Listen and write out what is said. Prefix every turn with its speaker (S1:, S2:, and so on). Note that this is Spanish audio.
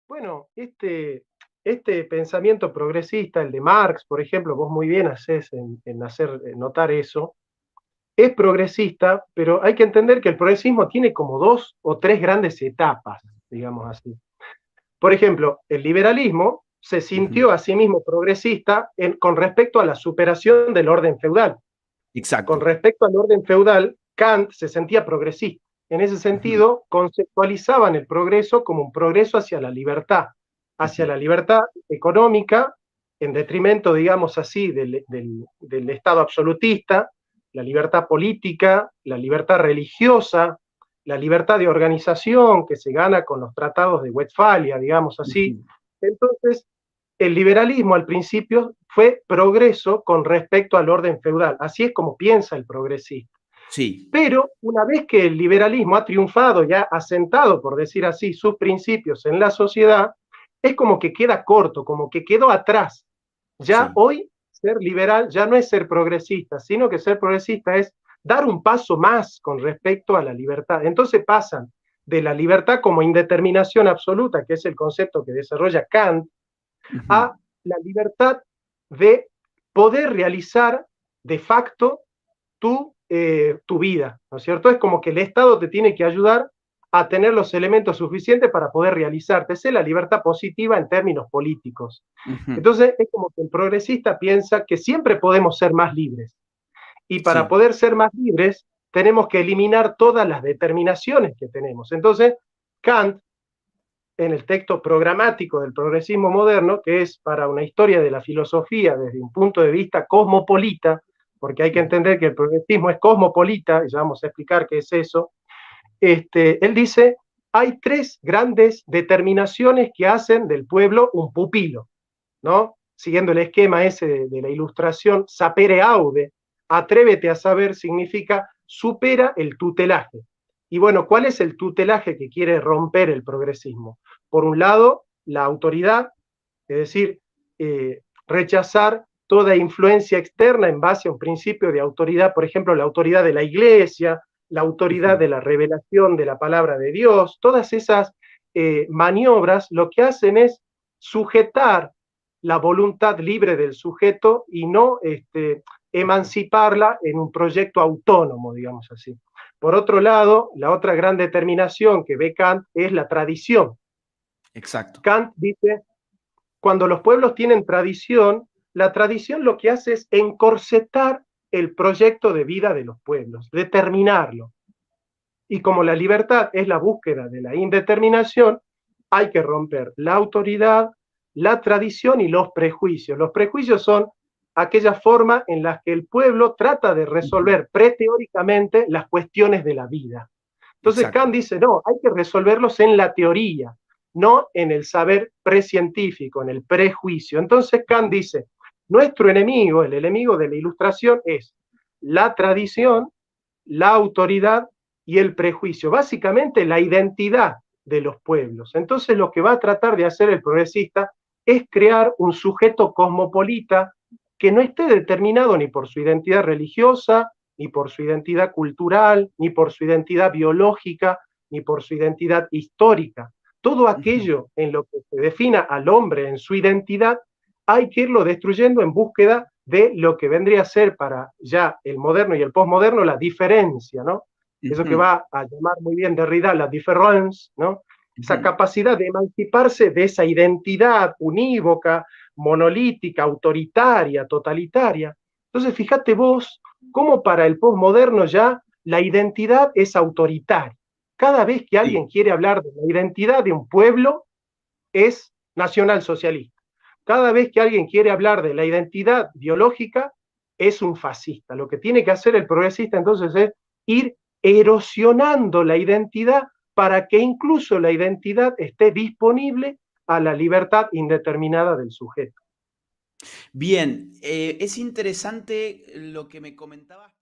S1: Bueno, este pensamiento progresista, el de Marx, por ejemplo, vos muy bien haces en hacer notar eso, es progresista, pero hay que entender que el progresismo tiene como dos o tres grandes etapas, digamos así. Por ejemplo, el liberalismo se
S2: Ujú.
S1: sintió a sí mismo progresista con respecto a la superación del orden feudal. Con
S2: Exacto.
S1: respecto al orden feudal, Kant se sentía progresista. En ese
S2: Ujú,
S1: sentido, conceptualizaban el progreso como un progreso hacia
S2: ujú,
S1: la libertad económica, en detrimento, digamos así, del Estado absolutista, la libertad política, la libertad religiosa, la libertad de organización que se gana con los tratados de Westfalia, digamos así.
S2: ujú.
S1: Entonces, el liberalismo al principio fue progreso con respecto al orden feudal. Así es como piensa el progresista.
S2: Sí,
S1: Pero una vez que el liberalismo ha triunfado, ya asentado, por decir así, sus principios en la sociedad, es como que queda corto, como que quedó atrás. Ya
S2: sí.
S1: hoy ser liberal ya no es ser progresista, sino que ser progresista es dar un paso más con respecto a la libertad. Entonces pasan de la libertad como indeterminación absoluta, que es el concepto que desarrolla Kant,
S2: Ujú.
S1: a la libertad de poder realizar de facto tu vida, ¿no es cierto? Es como que el Estado te tiene que ayudar a tener los elementos suficientes para poder realizarte. Esa es la libertad positiva en términos políticos.
S2: Ujú.
S1: Entonces, es como que el progresista piensa que siempre podemos ser más libres. Y para
S2: Sí.
S1: poder ser más libres, tenemos que eliminar todas las determinaciones que tenemos. Entonces, Kant en el texto programático del progresismo moderno, que es para una historia de la filosofía desde un punto de vista cosmopolita, porque hay que
S2: Ujú.
S1: entender que el progresismo es cosmopolita, y ya vamos a explicar qué es eso. Él dice, hay tres grandes determinaciones que hacen del pueblo un pupilo, ¿no? Siguiendo el esquema ese de la ilustración, sapere aude, atrévete a saber, significa supera el tutelaje. Y bueno, ¿cuál es el tutelaje que quiere romper el progresismo? Por un lado, la autoridad, es decir, rechazar toda influencia externa en base a un principio de autoridad, por ejemplo, la autoridad de la iglesia, la autoridad
S2: Ujú.
S1: de la revelación de la palabra de Dios, todas esas maniobras lo que hacen es sujetar la voluntad libre del sujeto y no emanciparla en un proyecto autónomo, digamos así. Por otro lado, la otra gran determinación que ve Kant es la tradición.
S2: Exacto.
S1: Kant dice, cuando los pueblos tienen tradición, la tradición lo que hace es encorsetar el proyecto de vida de los pueblos, determinarlo. Y como la libertad es la búsqueda de la indeterminación, hay que romper la autoridad, la tradición y los prejuicios. Los prejuicios son aquellas formas en las que el pueblo trata de
S2: Ujú.
S1: resolver preteóricamente las cuestiones de la vida. Entonces
S2: Exacto.
S1: Kant dice, no, hay que resolverlos en la teoría, no en el saber precientífico, en el prejuicio. Entonces Kant
S2: Ujú.
S1: dice, nuestro enemigo, el enemigo de la ilustración es la tradición, la autoridad y el prejuicio, básicamente la identidad de los pueblos. Entonces lo que va a tratar de hacer el progresista es crear un sujeto cosmopolita que no esté determinado ni por su identidad religiosa, ni por su identidad cultural, ni por su identidad biológica, ni por su identidad histórica. Todo
S2: Ujú.
S1: aquello en lo que se defina al hombre en su identidad, hay que irlo destruyendo en búsqueda de lo que vendría a ser para ya el moderno y el posmoderno la diferencia, ¿no? Eso que
S2: Ujú.
S1: va a llamar muy bien Derrida la différence, ¿no? Esa
S2: Ujú.
S1: capacidad de emanciparse de esa identidad unívoca, monolítica, autoritaria, totalitaria. Entonces, fíjate vos cómo para el posmoderno ya la identidad es autoritaria. Cada vez que
S2: Sí.
S1: alguien quiere hablar de la identidad de un pueblo, es nacionalsocialista. Cada vez que alguien quiere hablar de la identidad biológica, es un fascista. Lo que tiene que hacer el progresista entonces es ir erosionando la identidad para que incluso la identidad esté disponible a la libertad indeterminada del sujeto.
S2: Bien, es interesante lo que me comentabas.